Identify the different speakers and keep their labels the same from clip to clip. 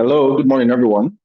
Speaker 1: Hello, good morning, everyone.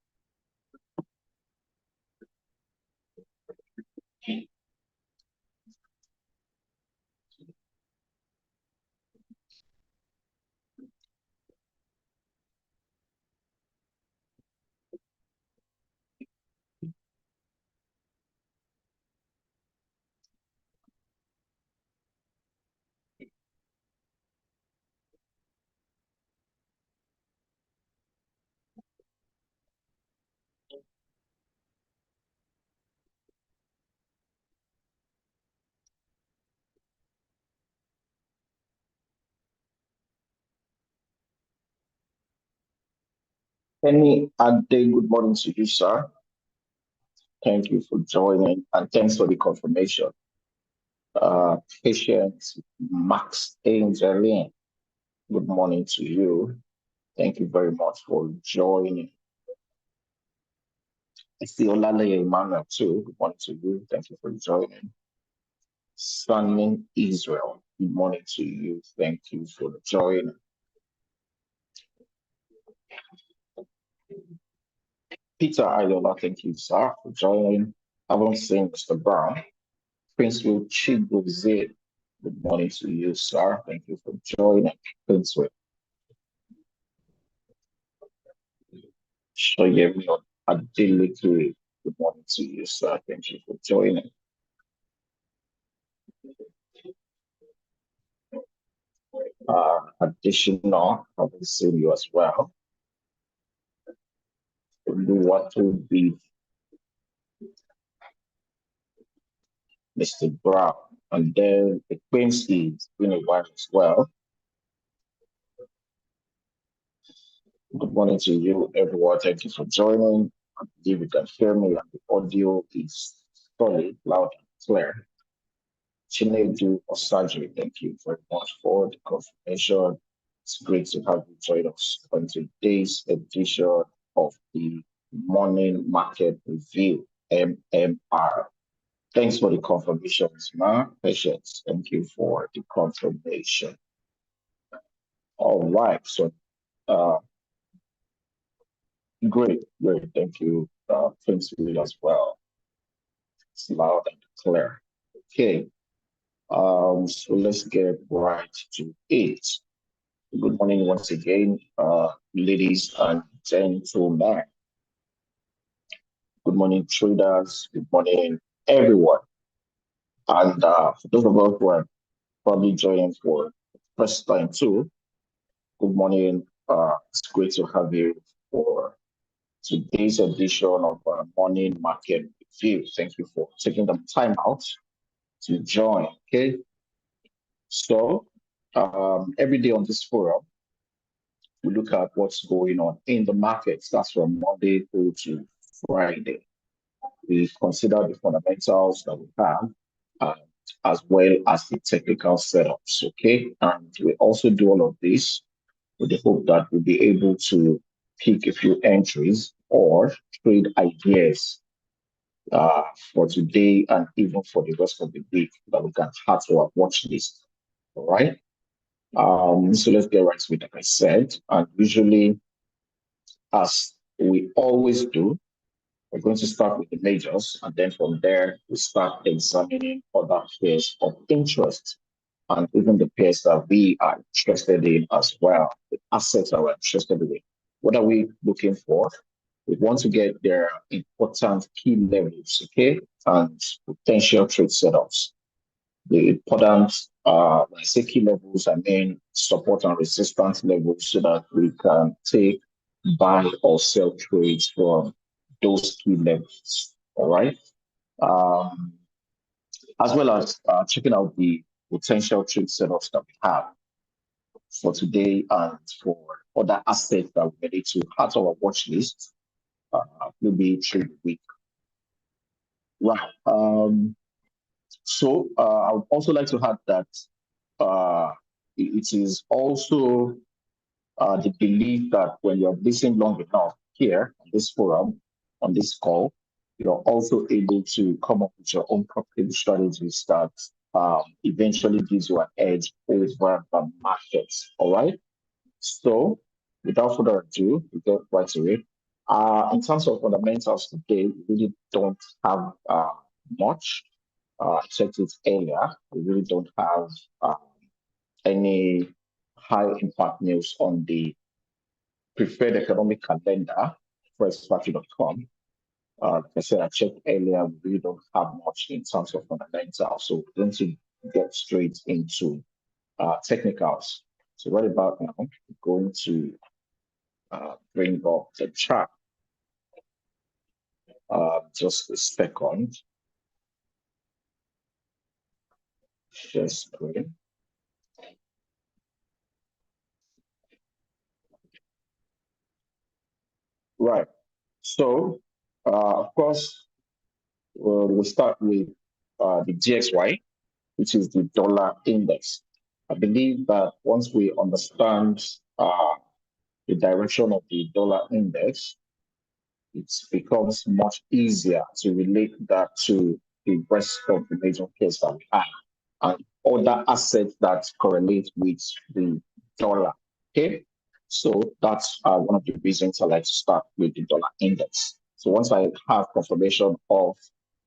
Speaker 1: Penny Ade, good morning to you, sir. Thank you for joining and thanks for the confirmation. Patience Max Angeline, good morning to you. Thank you very much for joining. I see Olaleye Emmanuel too. Good morning to you. Thank you for joining. Sunny Israel, good morning to you. Thank you for joining. Peter Ayola, thank you, sir, for joining. I haven't seen Mr. Brown. Princewill Chigozie, good morning to you, sir. Thank you for joining. Princewill. Shoyemi Adeleke, good morning to you, sir. Thank you for joining. Additional, I will see you as well. What will be Mr. Brown? And then the Quincy, it's been a while as well. Good morning to you, everyone. Thank you for joining. I believe you can hear me and the audio is solid, loud, and clear. Chinedu Osaji, thank you very much for the confirmation. It's great to have you join us on today's edition of the Morning Market Review, MMR. Thanks for the confirmations, Ma. Patience, thank you for the confirmation. All right, so uh, great, thank you, Prince Willie as well. It's loud and clear. Okay, so let's get right to it. Good morning once again, ladies and gentlemen. Good morning, traders. Good morning, everyone. And for those of us who are probably joining for the first time too, good morning. It's great to have you for today's edition of our morning market review. Thank you for taking the time out to join. Okay, so every day on this forum, we look at what's going on in the markets. That's from Monday through to Friday. We consider the fundamentals that we have, uh, as well as the technical setups. Okay, and we also do all of this with the hope that we'll be able to pick a few entries or trade ideas uh, for today and even for the rest of the week that we can add to our watch list. All right. So let's get right to it, like I said. And usually, as we always do, we're going to start with the majors, and then from there, we start examining other pairs of interest and even the pairs that we are interested in as well, the assets that we're interested in. What are we looking for? We want to get their important key levels, okay, and potential trade setups. The important, when I say key levels, I mean support and resistance levels so that we can take buy or sell trades from those key levels. All right. Um, as well as checking out the potential trade setups that we have for today and for other assets that we need to add to our watch list, maybe trade week. Right. I would also like to add that uh, it is also the belief that when you're listening long enough here on this forum, on this call, you're also able to come up with your own profitable strategies that eventually gives you an edge over the markets. All right. So without further ado, we go right to it. In terms of fundamentals today, we really don't have much. I checked it earlier. We really don't have any high impact news on the preferred economic calendar for expatriate.com. Like I said, I checked earlier, we really don't have much in terms of fundamentals. So we're going to get straight into technicals. So right about now, I'm going to bring up the chart. Just a second. Share screen. Right. So, of course, we'll start with the GXY, which is the dollar index. I believe that once we understand the direction of the dollar index, it becomes much easier to relate that to the rest of the major pairs that we have and other assets that correlate with the dollar. Okay, so that's one of the reasons I like to start with the dollar index. So once I have confirmation of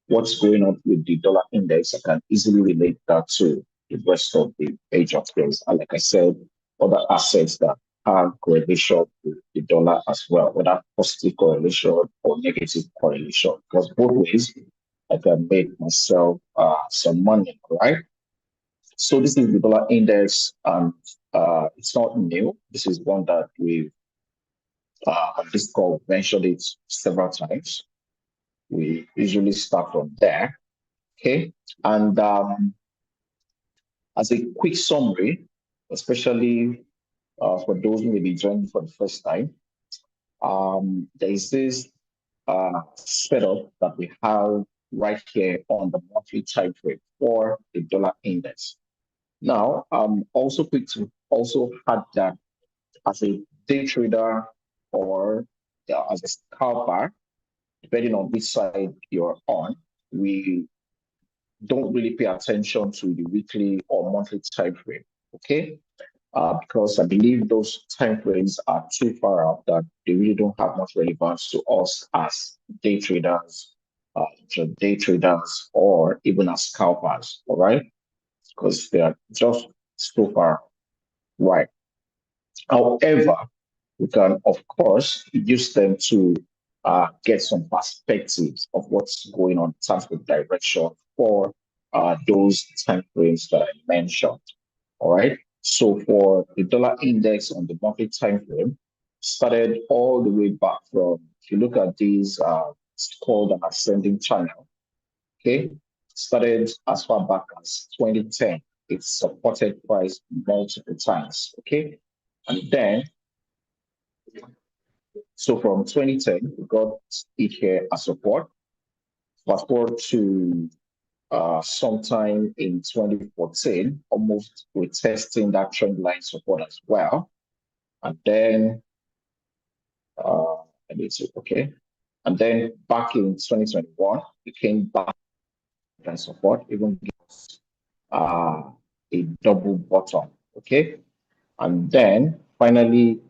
Speaker 1: what's going on with the dollar index, I can easily relate that to the rest of the major pairs. And like I said, other assets that have correlation with the dollar as well, whether positive correlation or negative correlation. Because both ways, I can make myself some money, right? So this is the dollar index, and it's not new. This is one that we've this call mentioned it several times. We usually start from there, okay? And as a quick summary, especially for those who may be joining for the first time, there is this setup that we have right here on the monthly time frame for the dollar index. Now, also quick to also add that as a day trader or as a scalper, depending on which side you're on, we don't really pay attention to the weekly or monthly time frame. Okay, because I believe those time frames are too far out that they really don't have much relevance to us as day traders, day traders, or even as scalpers. All right, because they are just so far right. However, we can, of course, use them to get some perspectives of what's going on in terms of direction for those time frames that I mentioned. All right. So for the dollar index on the monthly time frame, started all the way back from, if you look at these, it's called an ascending channel. Okay. Started as far back as 2010. It's supported price multiple times. Okay. And then, so from 2010, we got it here as support. Fast forward to sometime in 2014, almost we're testing that trend line support as well. And then, I need to, okay. And then back in 2021, it came back and support, even uh, a double bottom, okay. And then finally,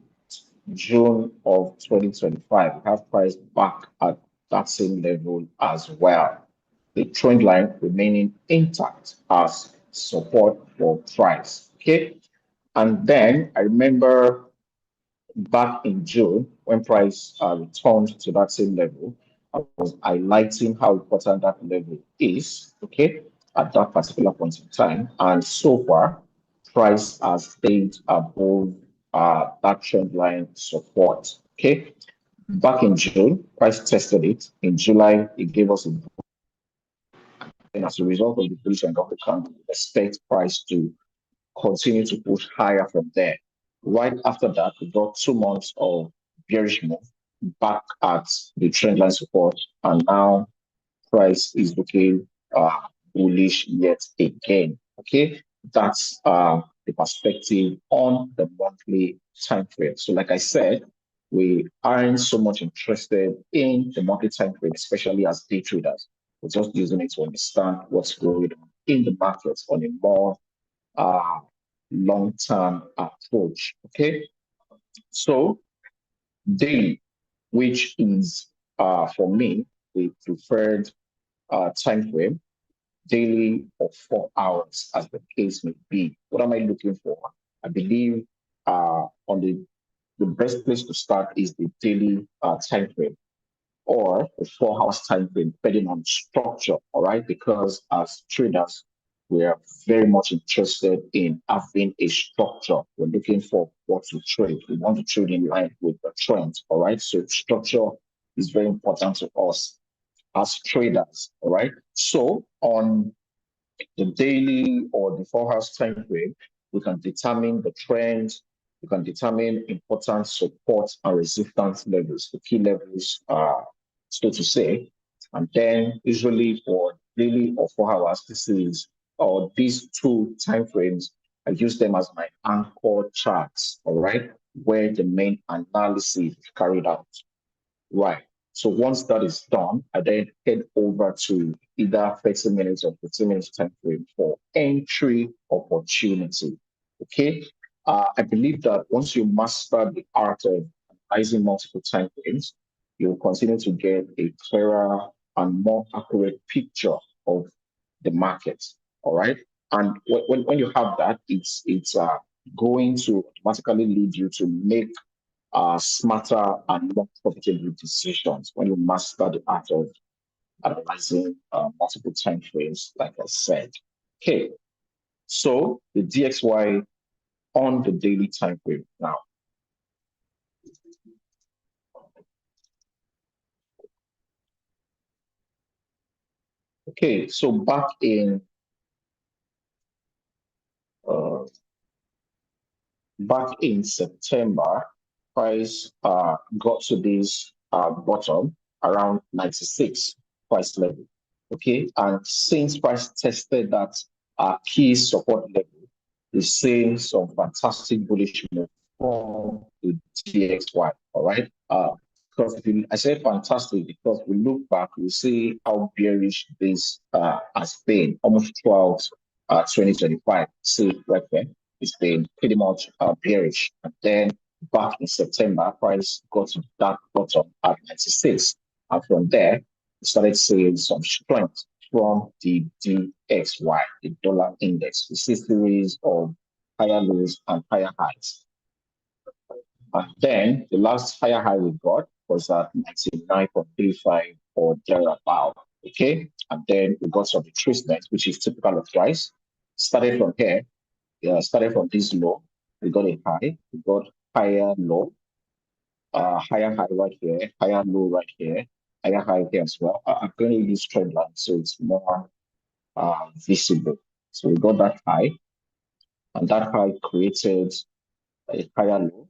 Speaker 1: June of 2025, we have price back at that same level as well. The trend line remaining intact as support for price. Okay. And then I remember back in June when price returned to that same level, I was highlighting how important that level is, okay, at that particular point in time. And so far, price has stayed above that trend line support, okay. Back in June, price tested it. In July, it gave us a, and as a result of the bullish and of the candle, we expect price to continue to push higher from there. Right after that, we got 2 months of bearish move back at the trend line support, and now price is looking bullish yet again. Okay, that's the perspective on the monthly time frame. So, like I said, we aren't so much interested in the monthly time frame, especially as day traders. We're just using it to understand what's going on in the markets on a more uh, long-term approach. Okay, So daily, which is for me the preferred time frame, daily or 4 hours, as the case may be. What am I looking for? I believe on the best place to start is the daily time frame or a 4 hours time frame, depending on structure, all right? Because as traders, we are very much interested in having a structure. We're looking for what to trade. We want to trade in line with the trend, all right? So structure is very important to us as traders, all right? So on the daily or the 4 hours time frame, we can determine the trends, we can determine important support and resistance levels, the key levels, so to say. And then usually for daily or 4 hours, this is or these two time frames, I use them as my anchor charts, all right, where the main analysis is carried out. Right. So once that is done, I then head over to either 30 minutes or 15 minutes time frame for entry opportunity. Okay. I believe that once you master the art of analyzing multiple time frames, you'll continue to get a clearer and more accurate picture of the market. All right. And when you have that, it's going to automatically lead you to make smarter and more profitable decisions when you master the art of analyzing multiple time frames, like I said. Okay, so the DXY on the daily time frame now. Okay, so uh, back in September, price got to this bottom around 96 price level. Okay, and since price tested that key support level, is seeing some fantastic bullish move from the DXY. All right. Because I say fantastic because we look back, we see how bearish this has been almost throughout 2025. See right there, it's been pretty much bearish. And then back in September, price got to that bottom at 96. And from there, we started seeing some strength from the DXY, the dollar index. We see series of higher lows and higher highs. And then the last higher high we got was at 99.35 or thereabout. Okay. And then we got some retracement, which is typical of price. Started from here, started from this low. We got a high, we got higher low, higher high right here, higher low right here, higher high here as well. I'm going to use trend line so it's more visible. So we got that high, and that high created a higher low,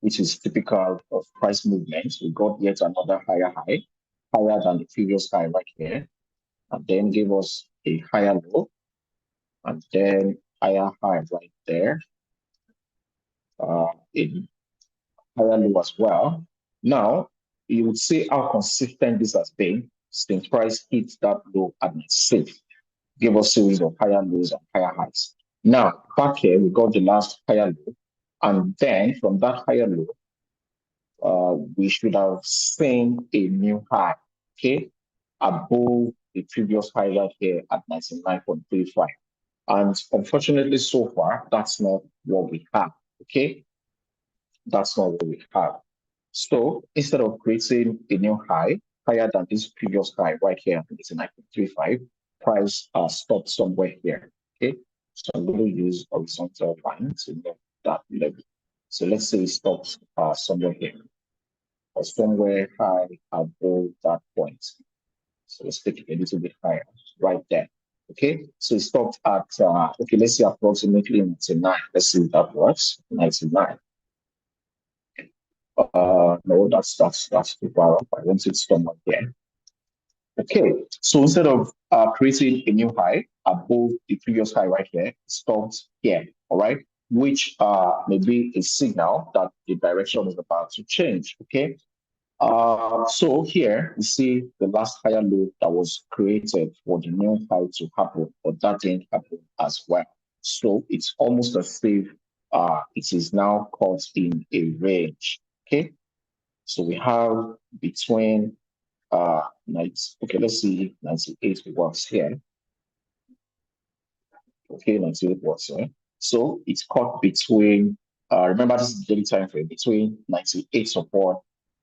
Speaker 1: which is typical of price movements. We got yet another higher high, higher than the previous high right here, and then gave us a higher low, and then higher high right there, a higher low as well. Now, you would see how consistent this has been since price hit that low at 96. Give us series of higher lows and higher highs. Now, back here, we got the last higher low. And then from that higher low, we should have seen a new high, okay, above the previous high right here at 99.35. And unfortunately, so far, that's not what we have, okay? That's not what we have. So instead of creating a new high, higher than this previous high right here at 99.35, price stopped somewhere here, okay? So I'm going to use horizontal line to make that level. So let's say it stops somewhere here or somewhere high above that point. So let's take it a little bit higher, right there. Okay, so it stopped at, okay, let's say approximately 99. Let's see if that works, 99. No, that's too far off. I want it somewhere here. Okay, so instead of creating a new high above the previous high right here, it stopped here, all right? Which may be a signal that the direction is about to change, okay? So here we see the last higher low that was created for the new high to happen, but that didn't happen as well. So it's almost as if it is now caught in a range. Okay, so we have between okay, let's see, 98 works here. Okay, 98 works here. So it's caught between, remember this is daily time frame, between 98 support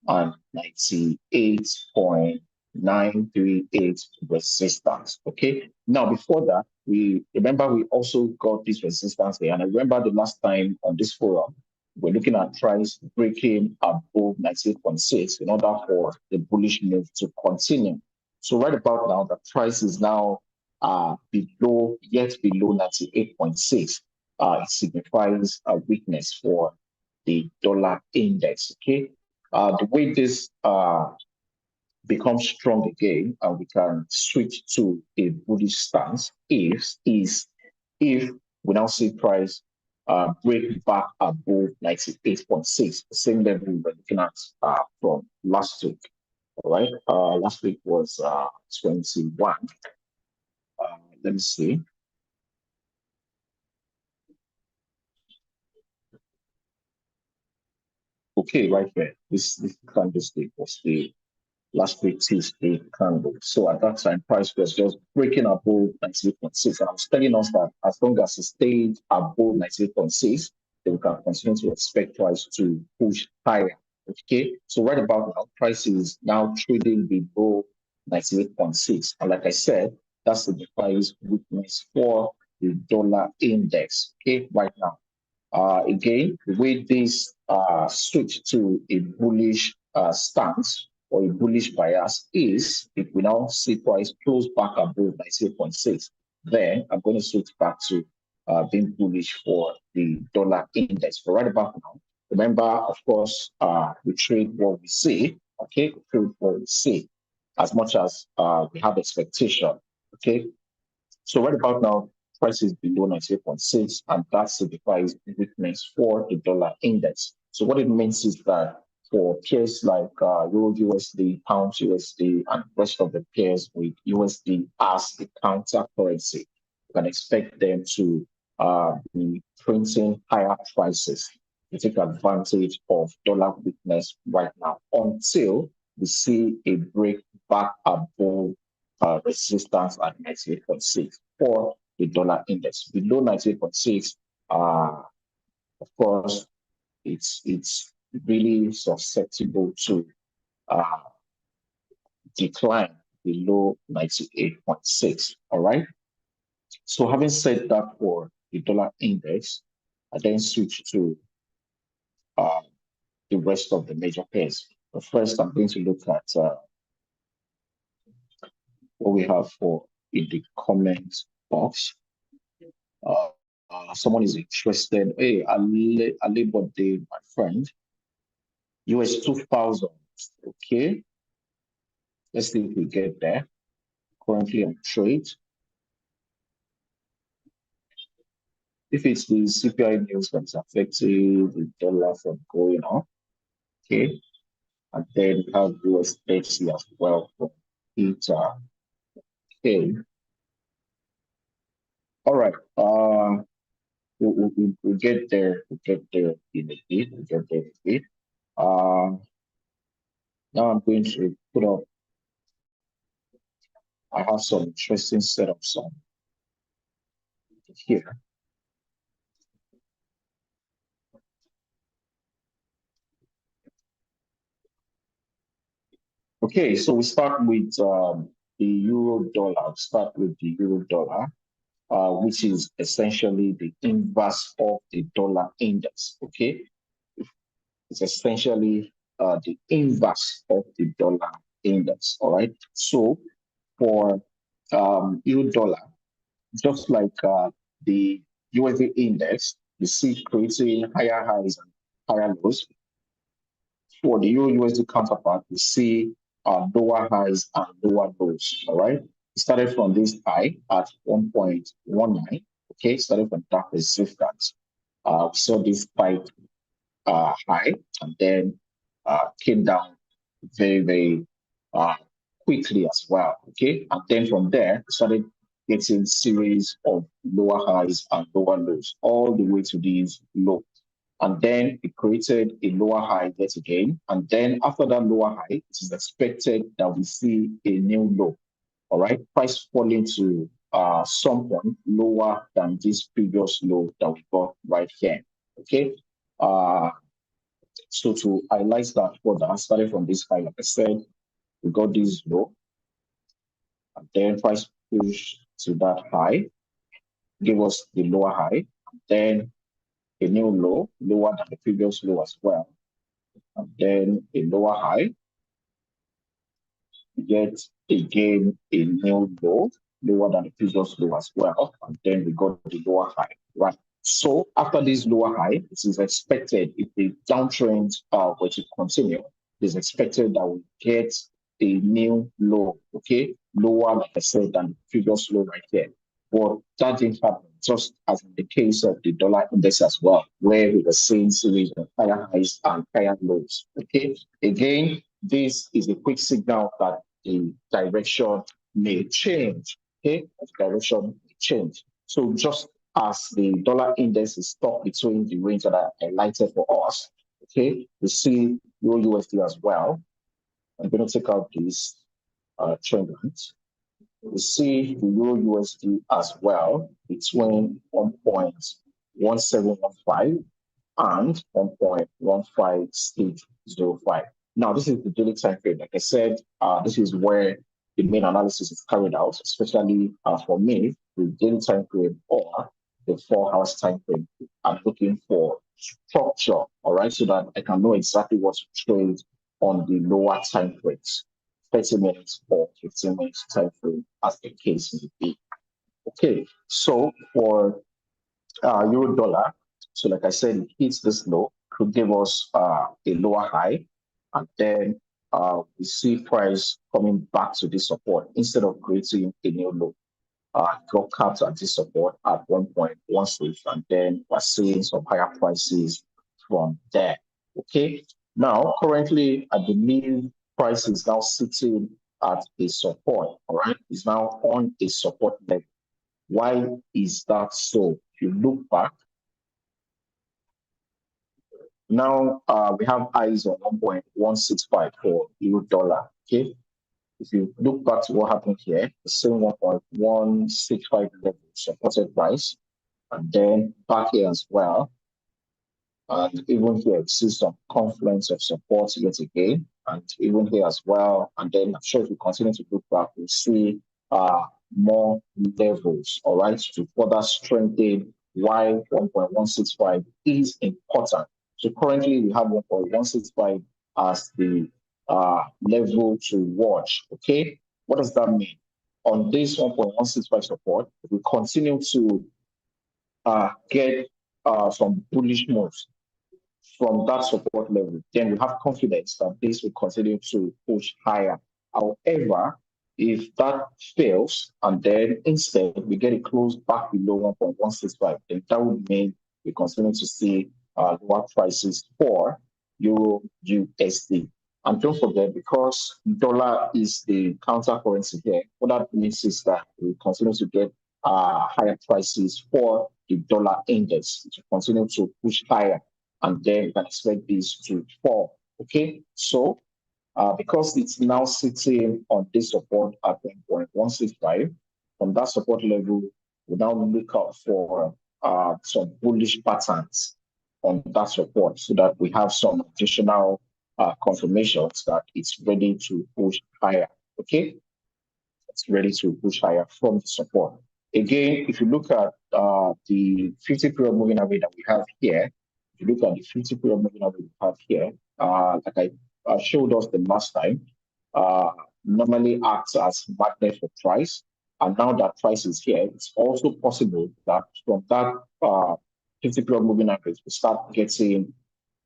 Speaker 1: and 98.938 resistance. Okay, now before that, we remember we also got this resistance here. And I remember the last time on this forum, we're looking at price breaking above 98.6 in order for the bullish move to continue. So right about now, the price is now yet below 98.6. It signifies a weakness for the dollar index. Okay, the way this becomes strong again, and we can switch to a bullish stance if we now see price break back above 98.6, the same level we were looking at from last week. All right, last week was 21. Let me see. Okay, right there. This candlestick was the last week Tuesday candle. So at that time, price was just breaking above 98.6. And I was telling us that as long as it stayed above 98.6, then we can continue to expect price to push higher. Okay, so right about now, price is now trading below 98.6. And like I said, that signifies weakness for the dollar index. Okay, right now. Again, with this switch to a bullish stance or a bullish bias is if we now see price close back above 98.6, then I'm going to switch back to being bullish for the dollar index. But right about now, remember, of course, we trade what we see. Okay, we trade what we see as much as we have expectation. Okay, so right about now, price is below 98.6, and that signifies weakness for the dollar index. So what it means is that for pairs like Euro USD, Pound USD, and rest of the pairs with USD as the counter currency, you can expect them to be printing higher prices to take advantage of dollar weakness right now until we see a break back above resistance at 98.6 for the dollar index. Below 98.6, of course, it's really susceptible to uh, decline below 98.6. All right. So having said that for the dollar index, I then switch to uh, the rest of the major pairs. But first, I'm going to look at what we have for in the comment box. Uh, someone is interested. Hey, Ali Bode, my friend, US 2000. Okay, let's see if we get there. Currently on trade. If it's the CPI news that's affecting the dollar from going up, okay, and then we have US 30 as well from Peter. Okay, all right. We'll get there. We'll get there in a bit. We'll get there in a bit. Now I'm going to put up. I have some interesting setups on here. Okay, so we start with the euro dollar. Start with the euro dollar, which is essentially the inverse of the dollar index. Okay, it's essentially the inverse of the dollar index. All right. So for euro dollar, just like the USD index, you see creating higher highs and higher lows. For the Euro USD counterpart, we see lower highs and lower lows. All right. It started from this high at 1.19. Okay, started from that resistance. We saw this spike high and then came down very, very uh, quickly as well. Okay, and then from there, started getting series of lower highs and lower lows all the way to these lows. And then it created a lower high yet again. And then after that lower high, it is expected that we see a new low. All right, price falling to some point lower than this previous low that we got right here. Okay. So to highlight that further, starting from this high, like I said, we got this low, and then price push to that high, give us the lower high, and then a new low, lower than the previous low as well, and then a lower high, get again a new low, lower than the previous low as well, and then we got the lower high, right? So after this lower high, it is expected if the downtrend were to continue, it is expected that we get a new low, okay, lower, like I said, than the previous low right here. But that didn't happen, just as in the case of the dollar index as well, where we were seeing series of higher highs and higher lows. Okay, again, this is a quick signal that the direction may change. Okay, the direction may change. So just as the dollar index is stuck between the range that I highlighted for us, okay, we see Euro USD as well. I'm going to take out this trend lines. We see the Euro USD as well between 1.1715 and 1.1505. Now, this is the daily time frame. Like I said, this is where the main analysis is carried out, especially for me, the daily time frame or the 4 hours time frame. I'm looking for structure, all right, so that I can know exactly what to trade on the lower time frames, 30 minutes or 15 minutes time frame, as the case may be. Okay, so for euro dollar, so like I said, it hits this low, could give us a lower high, and then we see price coming back to this support instead of creating a new low. Got capped at this support at 1.16, and then we're seeing some higher prices from there. Okay, now currently I believe price is now sitting at a support. All right, it's now on a support level. Why is that so? If you look back, now we have highs on 1.165 for euro dollar. Okay, if you look back to what happened here, the same 1.165 level supported price, and then back here as well. And even here, you see some confluence of support yet again, and even here as well. And then I'm sure if we continue to look back, we'll see more levels, all right, to further strengthen why 1.165 is important. So currently we have 1.165 as the level to watch, okay? What does that mean? On this 1.165 support, we continue to get some bullish moves from that support level, then we have confidence that this will continue to push higher. However, if that fails and then instead we get it closed back below 1.165, then that would mean we continue to see lower prices for Euro USD. And don't forget, because dollar is the counter currency here, what that means is that we continue to get higher prices for the dollar index to continue to push higher, and then you can expect this to fall. Okay, so because it's now sitting on this support at 1.165, from that support level, we now look out for some bullish patterns on that support so that we have some additional confirmations that it's ready to push higher. Okay, it's ready to push higher from the support. Again, if you look at the 50-period moving average that we have here, if you look at the 50-period moving average we have here, like I showed us the last time, normally acts as magnet for price. And now that price is here, it's also possible that from that 50-period moving average, we start getting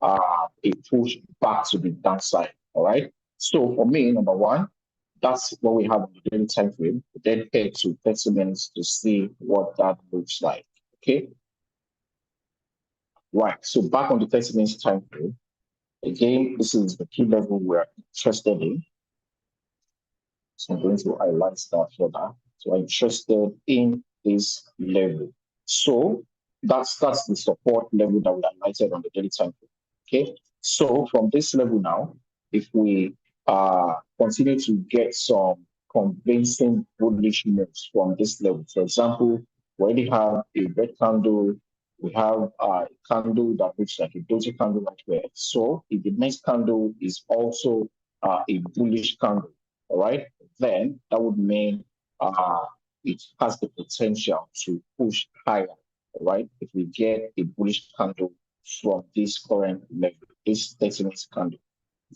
Speaker 1: a push back to the downside. All right. So for me, number one, that's what we have on the daily time frame. Then head to 30 minutes to see what that looks like. Okay. Right. So back on the 30 minutes time frame. Again, this is the key level we're interested in. So I'm going to highlight that further So I'm interested in this level. So that's the support level that we highlighted on the daily time frame. Okay. So from this level now, if we continue to get some convincing bullish moves from this level, for example, we already have a red candle, we have a candle that looks like a doji candle right there. So if the next candle is also a bullish candle, all right, then that would mean it has the potential to push higher, all right? If we get a bullish candle from this current level, this 30-minute candle,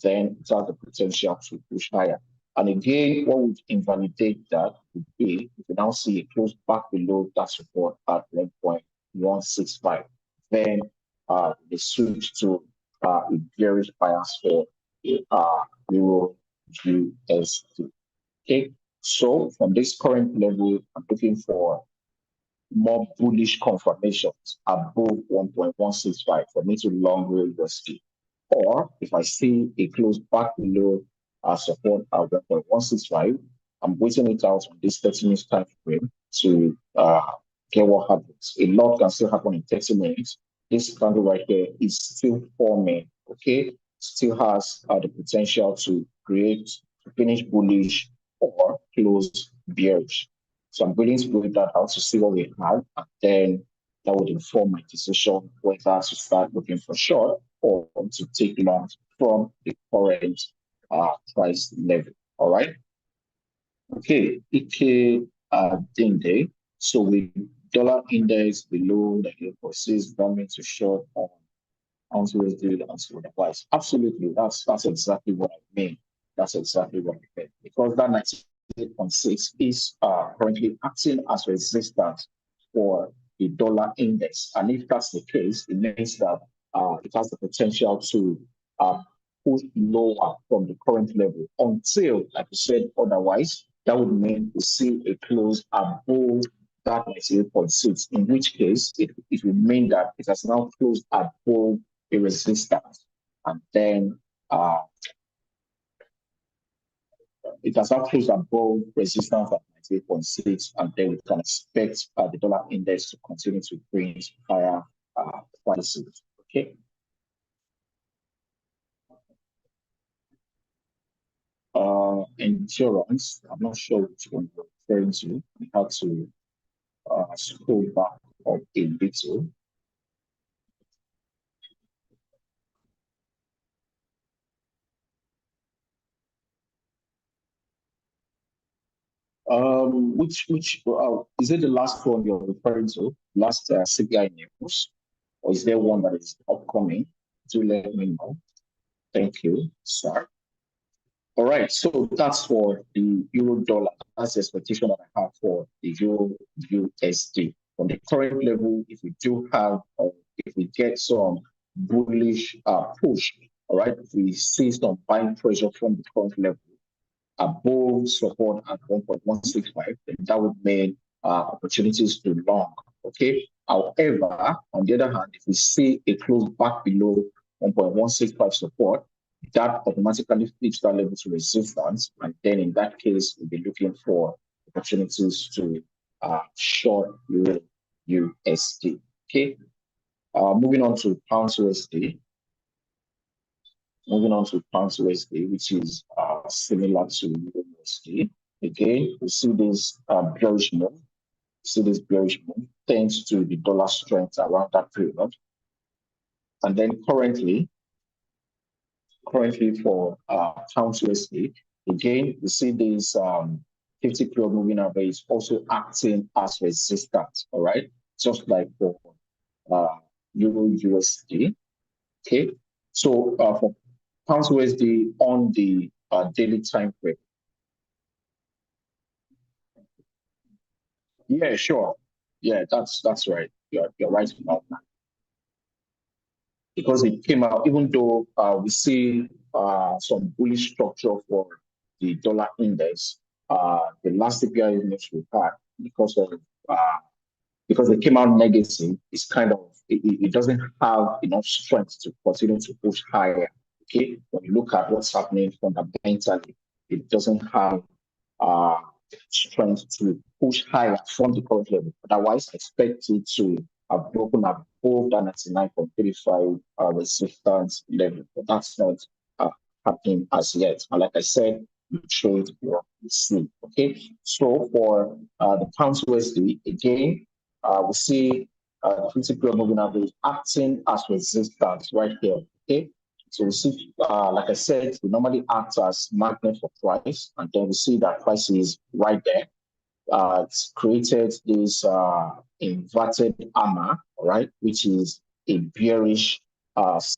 Speaker 1: then it has the potential to push higher. And again, what would invalidate that would be if we now see a close back below that support at 1.165, then they switch to a bearish bias for Euro USD. Okay, so from this current level, I'm looking for more bullish confirmations above 1.165 for me to long roll USD. Or if I see a close back below support at 1.165, I'm waiting it out on this 30-minute time frame to get what happens. A lot can still happen in 30 minutes. This candle right here is still forming, okay? Still has the potential to finish bullish or close bearish. So I'm willing to wait that out to see what we have, and then that would inform my decision whether to start looking for short or to take long from the current price level. All right. Okay. Ike Dinde. So with dollar index below the 8.6, that means to short on ounce USD and so otherwise. Absolutely. That's exactly what I mean. That's exactly what I mean. Because that 98.6 is currently acting as resistance for the dollar index. And if that's the case, it means that it has the potential to push lower from the current level until, like you said, otherwise, that would mean we see a close above that 98.6, in which case it would mean that it has now closed above a resistance. And then it has now closed above resistance at 98.6, and then we can expect the dollar index to continue to bring higher prices. Okay. Insurance, I'm not sure which one you're referring to. We have to scroll back up a little. Which is it the last one you're referring to? Last CPI news, or is there one that is upcoming? Do let me know. Thank you, sir. All right, so that's for the euro dollar. That's the expectation that I have for the euro USD. From the current level, if we do have, if we get some bullish push, all right, if we see some buying pressure from the current level above support at 1.165, then that would mean opportunities to long. Okay. However, on the other hand, if we see a close back below 1.165 support, that automatically flips that level to resistance. And then in that case, we'll be looking for opportunities to short Euro USD. Okay. Moving on to pound USD. Moving on to pound USD, which is similar to Euro USD. Again, we see this bearish move. See this bearish move thanks to the dollar strength around that period. And then currently for pound USD, again, we see this 50 period moving average also acting as resistance, all right? Just like for Euro USD. Okay, so for pound USD on the daily time frame. Yeah, sure. Yeah, that's right. You're right about that. Because it came out, even though we see some bullish structure for the dollar index, the last CPI index we had, because it came out negative, it's kind of it doesn't have enough strength to continue to push higher. Okay, when you look at what's happening fundamentally, it doesn't have strength to push higher from the current level. Otherwise, expect it to have broken above that 99.35 resistance level. But that's not happening as yet. And like I said, we trade what we see. Okay, so for the pound USD, again, we see the 50-period moving average acting as resistance right here. Okay, so we see, like I said, we normally act as magnet for price, and then we see that price is right there. It's created this inverted armor, right, which is a bearish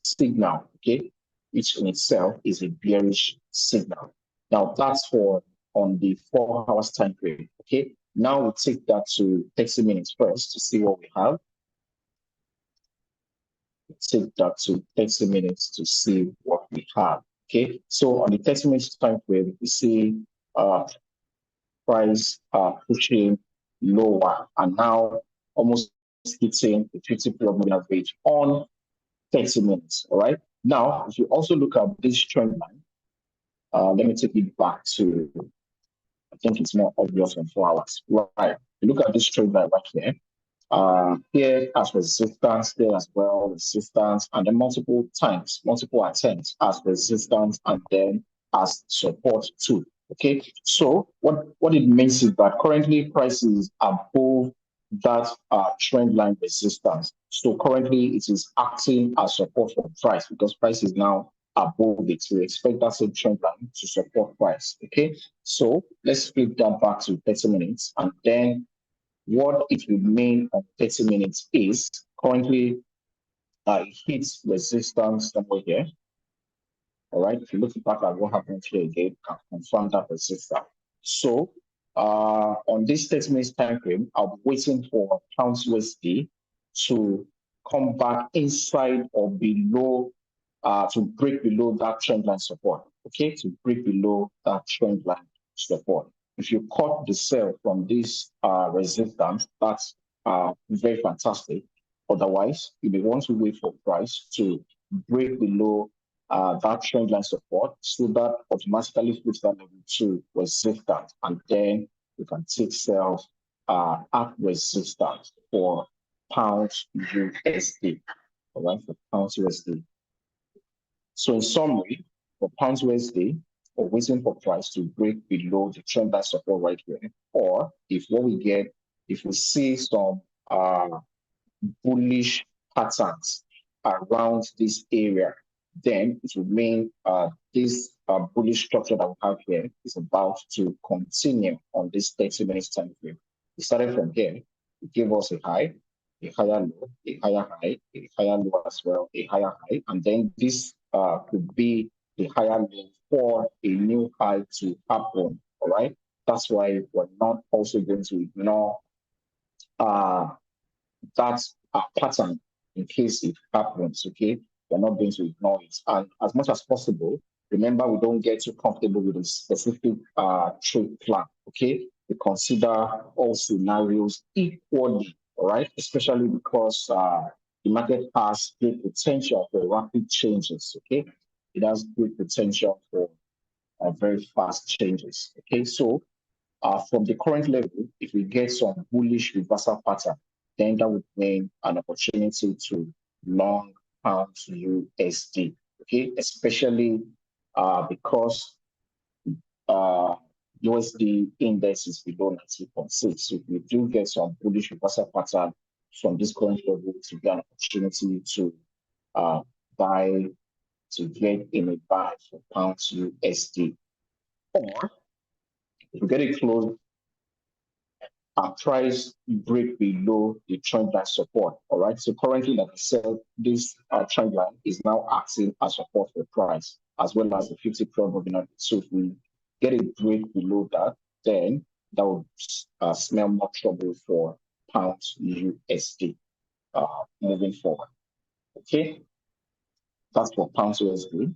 Speaker 1: signal, okay, which in itself is a bearish signal. Now that's for on the 4 hours time frame, okay. Now we take that to 30 minutes first to see what we have. Take that to 30 minutes to see what we have. Okay, so on the 30 minutes time frame, we see price pushing lower and now almost hitting the 50-period moving average on 30 minutes. All right. Now, if you also look at this trend line, let me take it back to, I think it's more obvious on 4 hours. Right. You look at this trend line right here. Here as resistance, there as well, resistance, and then multiple attempts as resistance, and then as support too. Okay, so what it means is that currently prices are above that trend line resistance. So currently it is acting as support for price because price is now above it. So we expect that same trend line to support price. Okay, so let's flip that back to 30 minutes, and then what it will mean on 30 minutes is currently it hits resistance somewhere here. All right, if you look back at what happened here again, you can confirm that resistance. So on this 30 minutes time frame, I'll be waiting for pound USD to come back inside or below, to break below that trend line support. Okay, to break below that trend line support. If you cut the sell from this resistance, that's very fantastic. Otherwise, you may want to wait for price to break below that trend line support, so that automatically flips that level to resistance, and then you can take sales at resistance for pounds USD. All right, for pounds USD. So in summary, for pounds USD, we're waiting for price to break below the trend line support right here, or if what we get, if we see some bullish patterns around this area, then it will mean this bullish structure that we have here is about to continue on this 30 minutes time frame. We started from here, it gave us a high, a higher low, a higher high, a higher low as well, a higher high, and then this could be the higher low for a new high to happen. All right, that's why we're not also going to ignore that pattern in case it happens. Okay, we're not going to ignore it, and as much as possible, remember, we don't get too comfortable with a specific trade plan. Okay, we consider all scenarios equally. All right, especially because the market has great potential for rapid changes. Okay, it has great potential for very fast changes. Okay, so from the current level, if we get some bullish reversal pattern, then that would mean an opportunity to long pound USD. Okay, especially because USD index is below 90.6. So if we do get some bullish reversal pattern from this current level, to be an opportunity to buy, to get in a buy for pounds USD. Or if we get it close, our price break below the trend line support. All right. So currently, like I said, this trend line is now acting as support for price, as well as the 50-period moving average. So if we get a break below that, then that will smell more trouble for pounds USD moving forward. Okay, that's for pounds USD.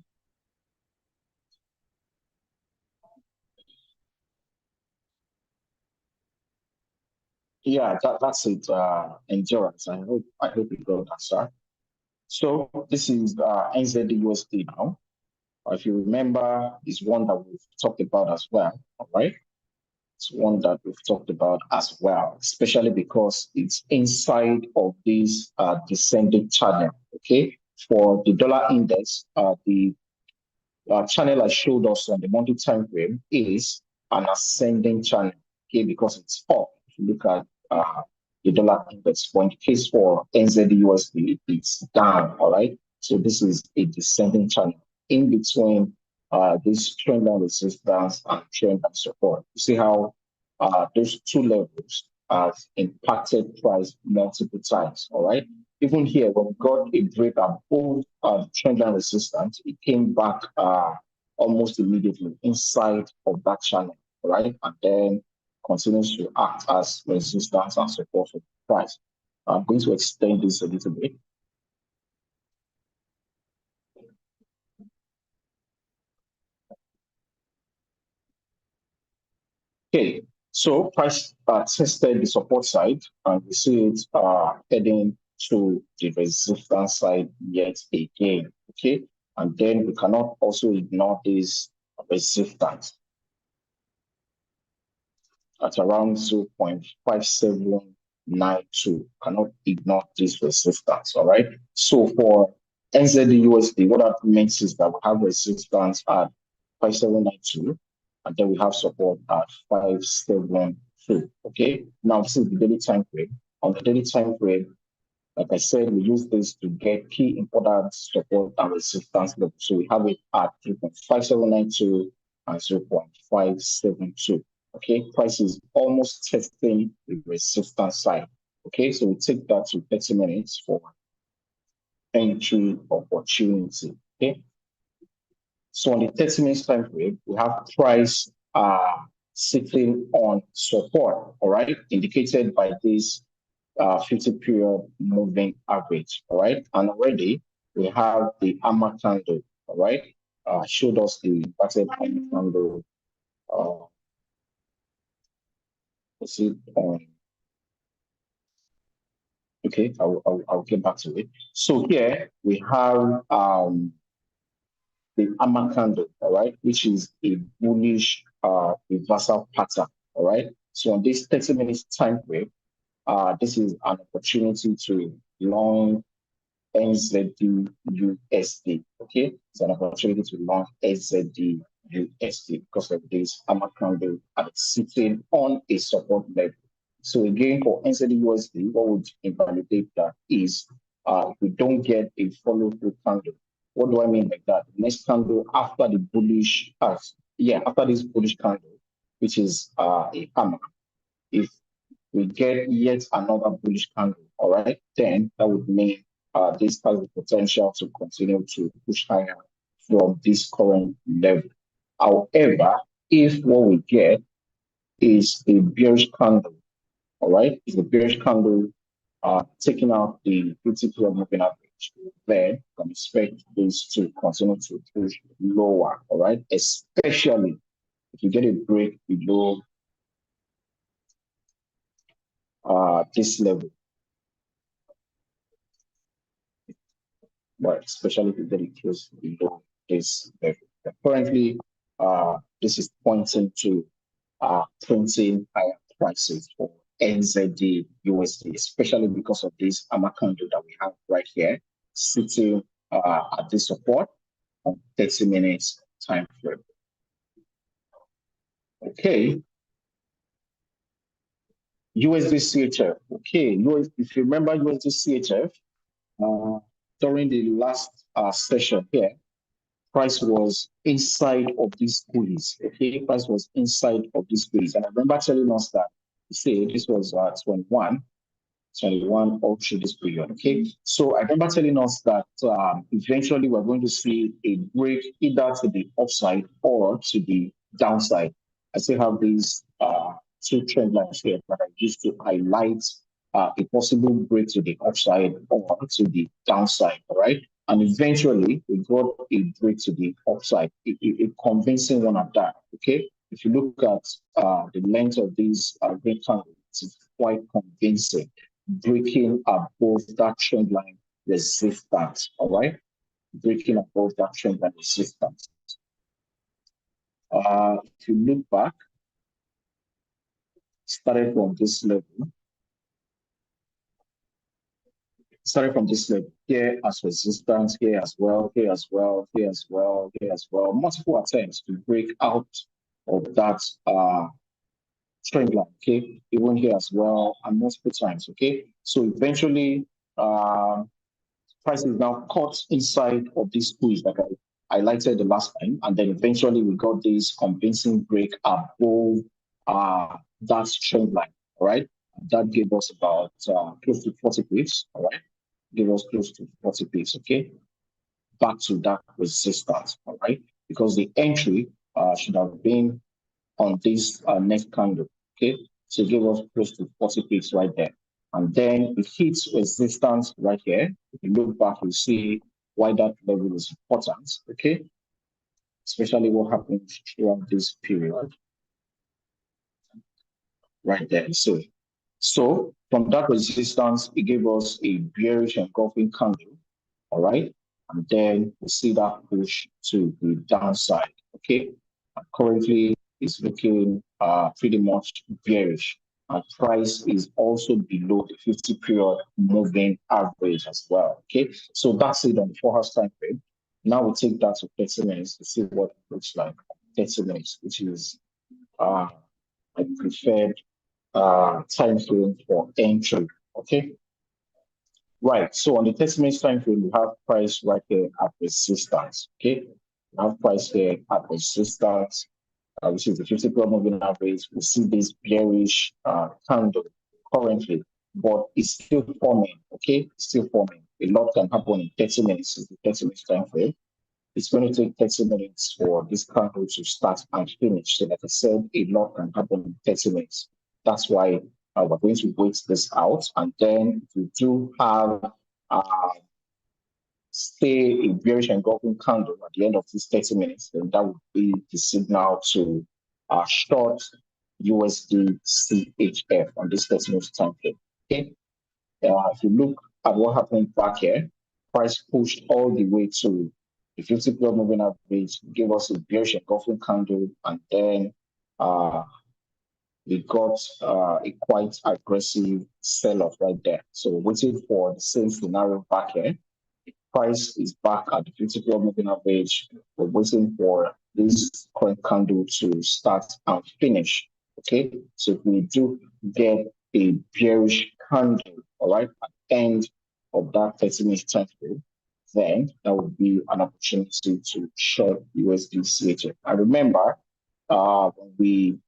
Speaker 1: Yeah, that's it. Endurance. I hope you got that, sir. So this is NZD-USD now. If you remember, is one that we've talked about as well. All right. It's one that we've talked about as well, especially because it's inside of this descending channel. Okay, for the dollar index, the channel I showed us on the monthly time frame is an ascending channel. Okay, because it's up. If you look at the dollar index, for in the case for NZUSD, it's down. All right, so this is a descending channel in between this trend line resistance and trend line support. You see how those two levels have impacted price multiple times. All right. Even here, when we got a break above trend line resistance, it came back almost immediately inside of that channel, right? And then continues to act as resistance and support for the price. I'm going to extend this a little bit. Okay, so price tested the support side, and we see it heading to the resistance side yet again. Okay, and then we cannot also ignore this resistance at around 0.5792. Cannot ignore this resistance. All right. So for NZUSD, what that means is that we have resistance at 5792, and then we have support at 572. Okay. Now this is the daily time frame. On the daily time frame, like I said, we use this to get key important support and resistance level. So we have it at 3.5792 and 0.572. Okay, price is almost testing the resistance side. Okay, so we take that to 30 minutes for entry opportunity. Okay, so on the 30 minutes time frame, we have price sitting on support, all right, indicated by this 50 period moving average, all right, and already we have the hammer candle, all right, showed us the inverted hammer candle. Is it on? Okay, I'll get back to it. So here we have the hammer candle, all right, which is a bullish reversal pattern, all right. So on this 30 minutes time frame, this is an opportunity to long NZD USD. Okay, it's an opportunity to long NZD USD because of this hammer candle and it's sitting on a support level. So again, for NZD USD, what would invalidate that is if we don't get a follow through candle. What do I mean by that? The next candle after the bullish, after this bullish candle, which is a hammer. If we get yet another bullish candle, all right, then that would mean this has the potential to continue to push higher from this current level. However, if what we get is a bearish candle, all right, is a bearish candle taking out the 50-period moving average, then you can expect this to continue to push lower, all right, especially if you get a break below this level. But especially if you get it close below this level. Currently, this is pointing to printing higher prices for NZD USD, especially because of this hammer candle that we have right here, sitting at this support on 30 minutes time frame. Okay. USD CHF. Okay, if you remember USD CHF, during the last session here, price was inside of these pulleys. Okay, price was inside of these pulleys. And I remember telling us that, say, this was 21 all through this period. Okay, so I remember telling us that eventually we're going to see a break either to the upside or to the downside. I still have these two trend lines here that I used to highlight a possible break to the upside or to the downside. All right. And eventually, we got a break to the upside, a convincing one at that. Okay, if you look at the length of these green candles, it's quite convincing, breaking above that trend line resistance. All right, breaking above that trend line resistance. If you look back, started from this level. Starting from this level here as resistance, here as well, here as well, here as well, here as well. Multiple attempts to break out of that trend line, okay? Even here as well, and multiple times, okay? So eventually, price is now caught inside of this squeeze that I highlighted the last time, and then eventually we got this convincing break above that trend line, all right? That gave us about close to 40 pips, all right? Give us close to 40 pips, okay? Back to that resistance, all right? Because the entry should have been on this next candle, okay? So give us close to 40 pips right there. And then it hits resistance right here. If you look back, you see why that level is important, okay? Especially what happens throughout this period right there. So from that resistance, it gave us a bearish engulfing candle, all right? And then we see that push to the downside, okay? And currently, it's looking pretty much bearish. And price is also below the 50 period moving average as well, okay? So that's it on the 4 hours time frame. Now we take that to 30 minutes to see what it looks like. 30 minutes, which is my preferred time frame for entry, okay? Right, so on the 30 minutes time frame, we have price right here at resistance, okay? We have price here at resistance, which is the 50 period moving average. We see this bearish candle currently, but it's still forming, okay? It's still forming. A lot can happen in 30 minutes, is the 30 minutes time frame. It's going to take 30 minutes for this candle to start and finish. So like I said, a lot can happen in 30 minutes. That's why we're going to wait this out. And then if we do have stay a bearish engulfing candle at the end of this 30 minutes, then that would be the signal to short USD CHF on this 30 minutes time frame. Okay. If you look at what happened back here, price pushed all the way to the 50 period moving average, gave us a bearish engulfing candle, and then we got a quite aggressive sell-off right there. So waiting for the same scenario back here. Price is back at the 50 period moving average. We're waiting for this current candle to start and finish. Okay, so if we do get a bearish candle, all right, at the end of that 30-minute time frame, then that would be an opportunity to short USD CHF. I remember when we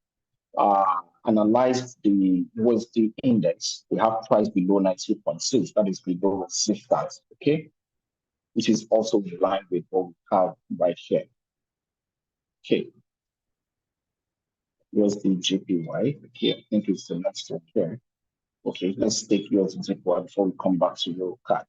Speaker 1: analyzed the USD index, we have price below 90.6, that is below resistance, okay, which is also in line with what we have right here. Okay. USD JPY. Okay, I think it's the next one here. Okay, let's take USD JPY before we come back to Euro CAD.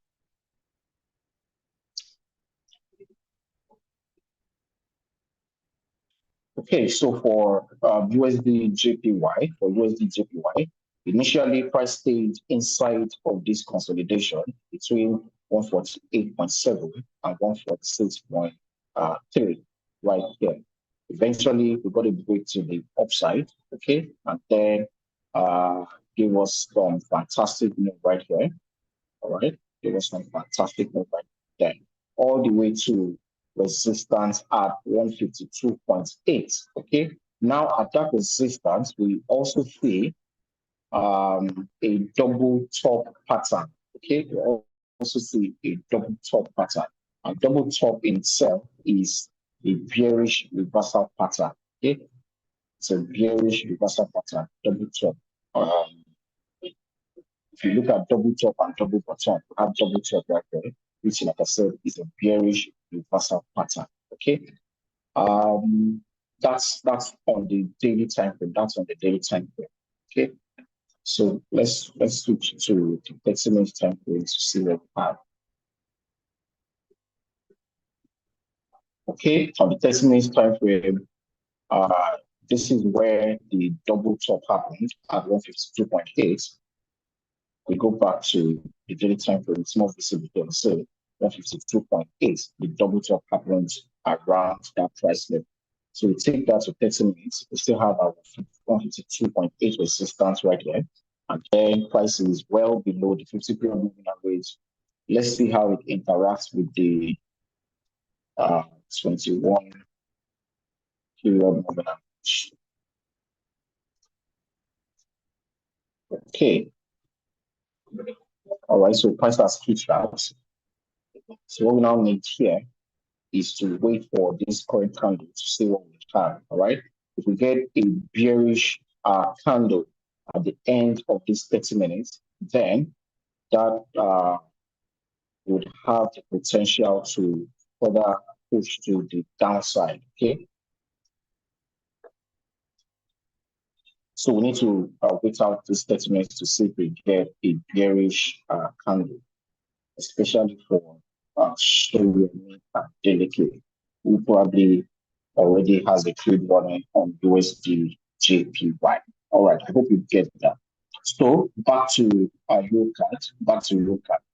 Speaker 1: Okay, so for USD JPY, initially price stayed inside of this consolidation between 148.7 and 146.3 right here. Eventually, we got a break to the upside, okay, and then give us some fantastic move right here, all right, give us some fantastic move right there, all the way to resistance at 152.8, okay. Now at that resistance, we also see a double top pattern, okay. We also see a double top pattern, and double top in itself is a bearish reversal pattern, okay. It's a bearish reversal pattern, double top. If you look at double top and double bottom, we have double top right there, which, like I said, is a bearish reversal pattern, okay. That's on the daily time frame. That's on the daily time frame, okay. So let's switch to the 30 minutes time frame to see what we have. Okay, on the 30 minutes time frame, this is where the double top happened at 152.8. We go back to the daily time frame, it's more visible here. So 152.8, the double top happened around that price level. So we take that to 30 minutes. We still have our 152.8 resistance right here. And then price is well below the 50 period moving average. Let's see how it interacts with the 21 period moving average. Okay. All right, so price has switched out. So what we now need here is to wait for this current candle to see what we have. All right. If we get a bearish candle at the end of this 30 minutes, then that would have the potential to further push to the downside. Okay. So we need to wait out this 30 minutes to see if we get a bearish candle, especially for Shoyemi and Deleke, who probably already has a trade running on USD JPY. All right, I hope you get that. So back to EuroCAD,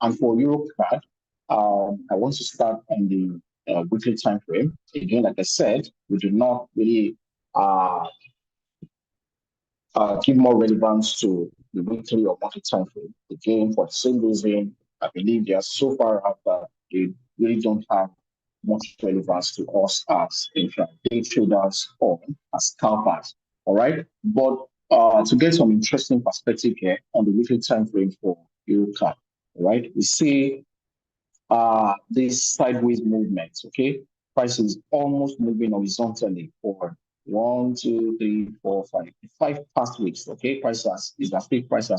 Speaker 1: And for EuroCAD, I want to start on the weekly time frame. Again, like I said, we do not really give more relevance to the weekly or monthly time frame. Again, for the same reason, I believe they are so far out that they really don't have much relevance to us as day traders or as scalpers. All right. But to get some interesting perspective here on the weekly time frame for EuroCAD, all right, we see this sideways movement. Okay, price is almost moving horizontally for 1, 2, 3, 4, 5 past weeks. Okay, price has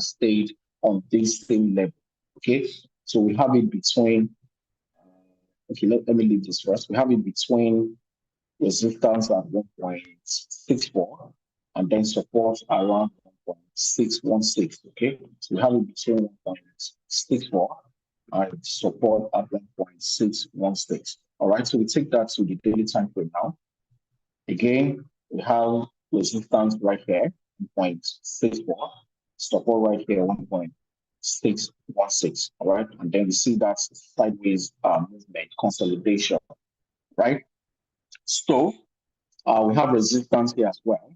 Speaker 1: stayed on this same level. Okay, so we have it between. Okay, let me leave this first. We have it between resistance at 1.64 and then support around 1.616. Okay, so we have it between 1.64 and support at 1.616. All right, so we take that to the daily time frame now. Again, we have resistance right here, 1.64, support right here, 1.616. All right, and then we see that sideways movement consolidation, right? So we have resistance here as well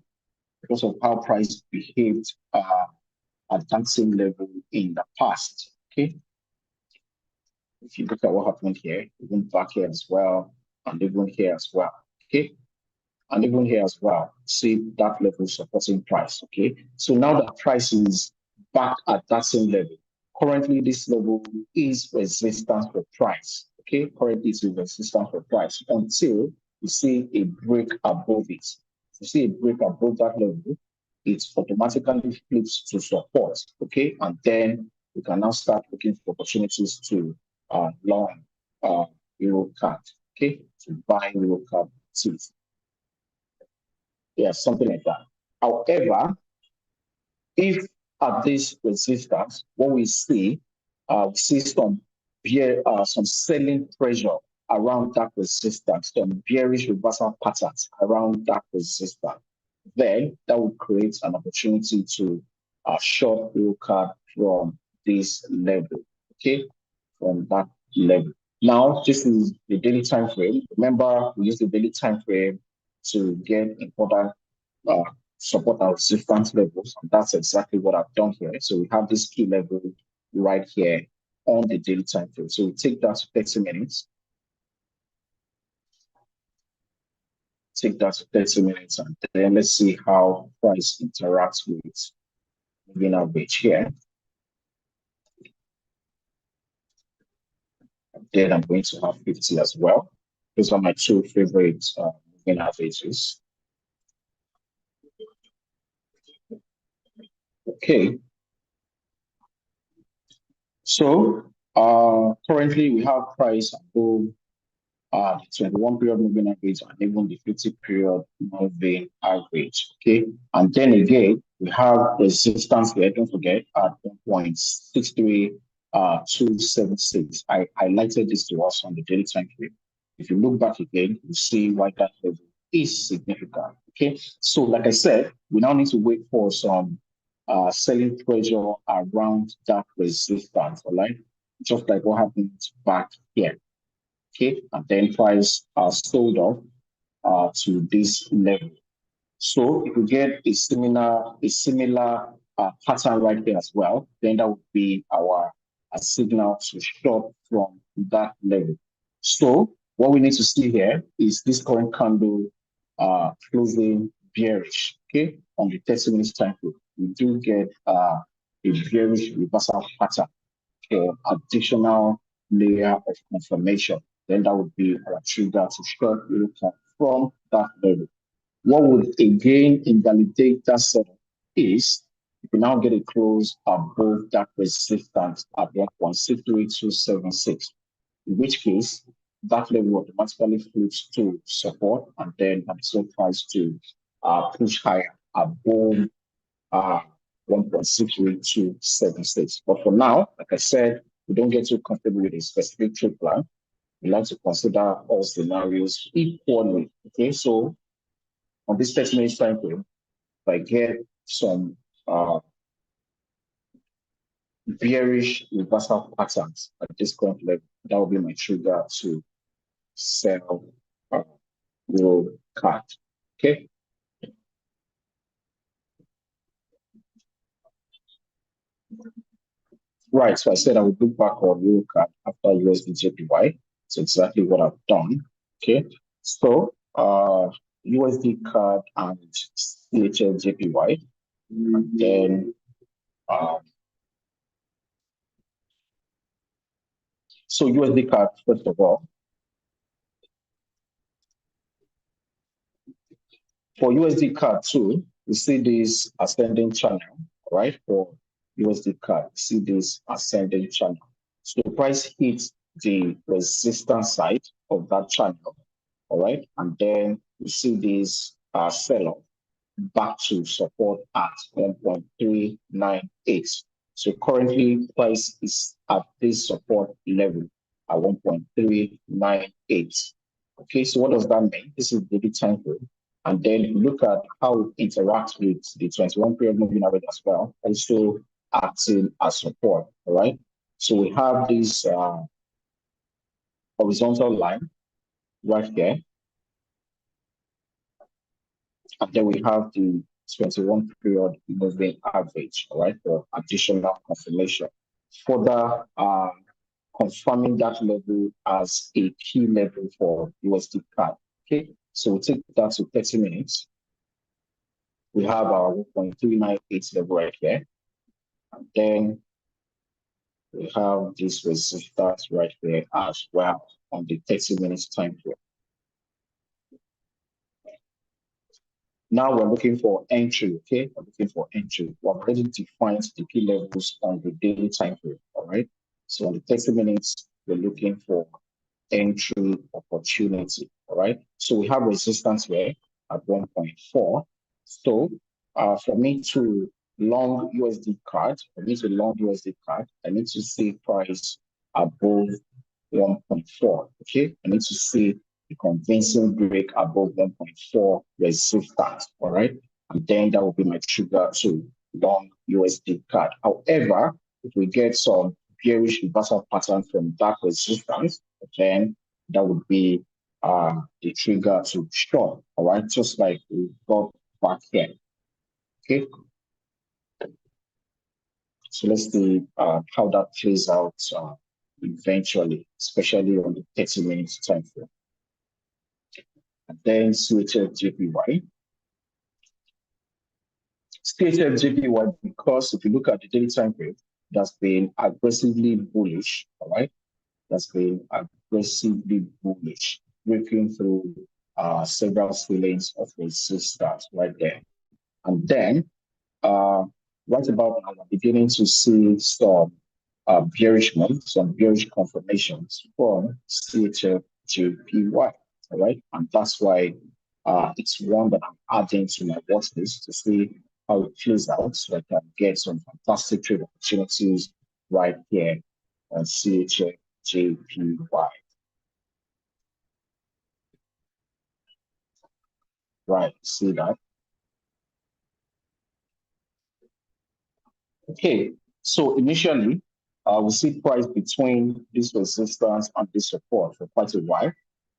Speaker 1: because of how price behaved at that same level in the past. Okay. If you look at what happened here, even back here as well, and even here as well. Okay. And even here as well, see that level supporting price. Okay. So now that price is back at that same level, currently this level is resistance for price. Okay. Currently it's resistance for price until you see a break above it. If you see a break above that level, it automatically flips to support. Okay. And then we can now start looking for opportunities to long EuroCAD. Okay. To buy EuroCAD seats. Yeah, something like that. However, if at this resistance, what we see some selling pressure around that resistance, some bearish reversal patterns around that resistance, then that would create an opportunity to short EuroCAD from this level, okay, from that level. Now, this is the daily time frame. Remember, we use the daily time frame to get important support our resistance levels. And that's exactly what I've done here. So we have this key level right here on the daily time frame. So we take that to 30 minutes. Take that to 30 minutes, and then let's see how price interacts with moving average here. And then I'm going to have 50 as well. Those are my two favorite moving averages. Okay. So currently we have price above the 21 period moving average and even the 50 period moving average. Okay. And then again, we have resistance here, don't forget, at 1.63276. I highlighted this to us on the daily time frame. If you look back again, you see why that level is significant. Okay. So, like I said, we now need to wait for some selling pressure around that resistance, all right? Just like what happened back here. Okay, and then price sold off to this level. So if we get a similar pattern right there as well, then that would be our signal to stop from that level. So what we need to see here is this current candle closing bearish, okay, on the 30 minutes time frame. We do get a bearish reversal pattern for additional layer of confirmation. Then that would be our trigger to start from that level. What would again invalidate that setup is if we now get a close above that resistance at 1.63276, in which case that level automatically flips to support and then also tries to push higher above 1.63276. But for now, like I said, we don't get too comfortable with a specific trade plan. We like to consider all scenarios equally. Okay, so on this 30 minutes time frame, if I get some bearish reversal patterns at this current level, that will be my trigger to sell Euro CAD. Okay. Right. So I said I would look back on Euro CAD after USD JPY. It's exactly what I've done. Okay. So USD CAD and CHL JPY. And then so USD CAD, first of all. For USD CAD too, we see this ascending channel, right? For USD CAD, we see this ascending channel. So the price hits the resistance side of that channel, all right? And then we see this sell-off back to support at 1.398. So currently price is at this support level at 1.398. Okay, so what does that mean? This is the daily time frame. And then look at how it interacts with the 21 period moving average as well, also acting as support, all right? So we have this horizontal line right here. And then we have the 21 period moving average, all right, for additional confirmation. Further confirming that level as a key level for USD CAD. Okay, so we'll take that to 30 minutes. We have our 1.398 level right here. And then we have this resistance right there as well on the 30 minutes time frame. Now we're looking for entry, okay? We're looking for entry. We've already defined the key levels on the daily time frame, all right? So on the 30 minutes, we're looking for entry opportunity, all right? So we have resistance here at 1.4. So for me to long USD CAD, I need to see price above 1.4, okay? I need to see a convincing break above 1.4 resistance, all right? And then that will be my trigger to long USD CAD. However, if we get some bearish reversal pattern from that resistance, then that would be the trigger to short, all right? Just like we got back here, okay? So let's see how that plays out eventually, especially on the 30 minutes time frame. And then CHF JPY. CHF JPY, because if you look at the daily time frame, that's been aggressively bullish, all right? That's been aggressively bullish, breaking through several ceilings of resistance right there. And then right about now, we're beginning to see some bearish moves, some bearish confirmations from CHF JPY, all right? And that's why it's one that I'm adding to my watch list to see how it plays out so I can get some fantastic trade opportunities right here on CHF JPY. Right, see that? Okay, so initially, we see price between this resistance and this support for quite a while.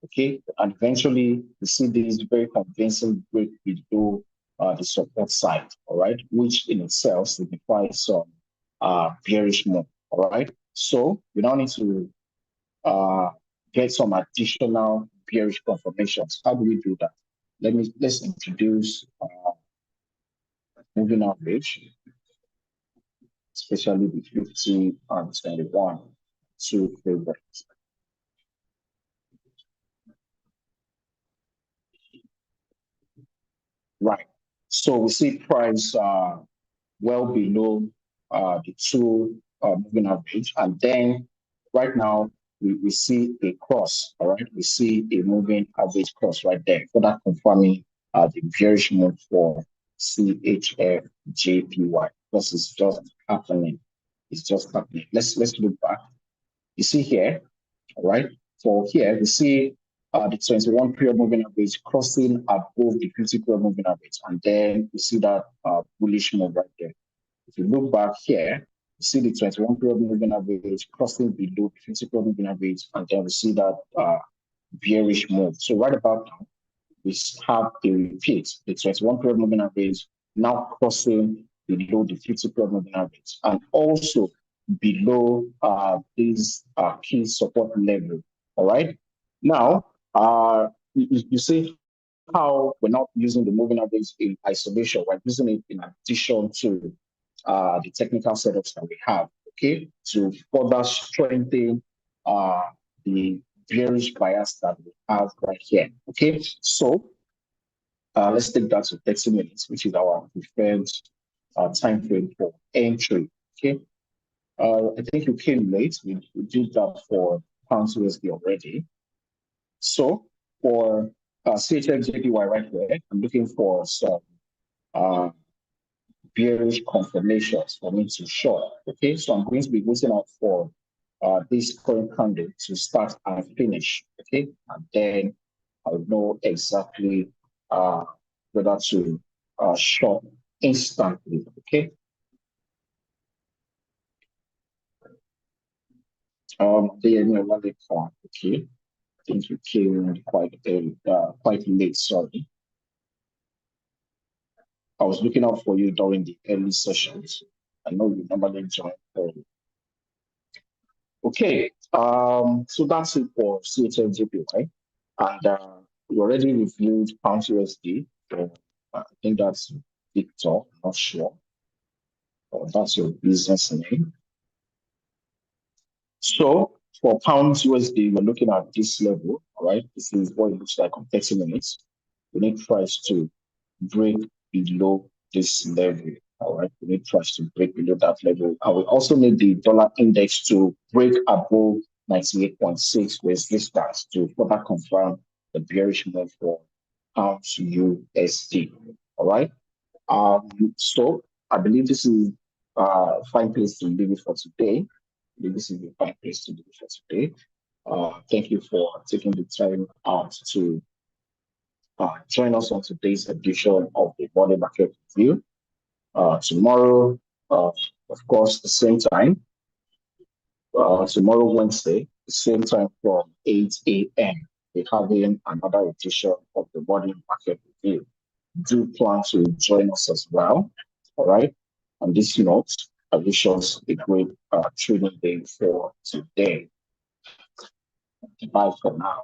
Speaker 1: okay? And eventually, we see this very convincing break below the support side, all right? Which in itself signifies some bearish move, all right? So we now need to uh, get some additional bearish confirmations. How do we do that? Let's introduce moving average, especially the 50 and 21 to favor. Right. So we see price well below the two moving average, and then right now we see a cross. All right, we see a moving average cross right there, for that confirming the bearish move for CHF This is just happening. It's just happening. Let's look back. You see here, all right? For here, we see the 21 period moving average crossing above the 50 period moving average. And then we see that bullish move right there. If you look back here, you see the 21 period moving average crossing below the 50 period moving average. And then we see that bearish move. So right about now, we have a repeat, the 21 period moving average now crossing below the 50 period moving average, and also below this key support level. All right. Now, you see how we're not using the moving average in isolation, we're using it in addition to the technical setups that we have, okay, to further strengthen the bearish bias that we have right here. Okay, so let's take that to 30 minutes, which is our preferred time frame for entry. Okay, I think you came late. We did that for pounds USD already. So for CHF right here, I'm looking for some uh, bearish confirmations for me to short. Okay, so I'm going to be waiting out for this current candle to start and finish. Okay, and then I'll know exactly whether to short instantly. Okay. The okay. I think you came quite early, quite late. Sorry, I was looking out for you during the early sessions. I know you normally join early. Okay, so that's it for CHLJPY. And we already reviewed pound USD. So I think that's Victor, not sure. Or that's your business name. So for pound USD, we're looking at this level, all right? This is what it looks like on 30 minutes. We need price to break below this level. All right, we need price to break below that level. And we also need the dollar index to break above 98.6 with resistance to further confirm the bearish move for pound to USD. All right. So I believe this is a fine place to leave it for today. I believe this is a fine place to leave it for today. Thank you for taking the time out to join us on today's edition of the Body Market Review. Tomorrow, of course, the same time. Tomorrow, Wednesday, the same time from 8 a.m. We're having another edition of the Body Market Review. Do plan to join us as well. All right. On this note, I wish us a great trading day for today. Bye for now.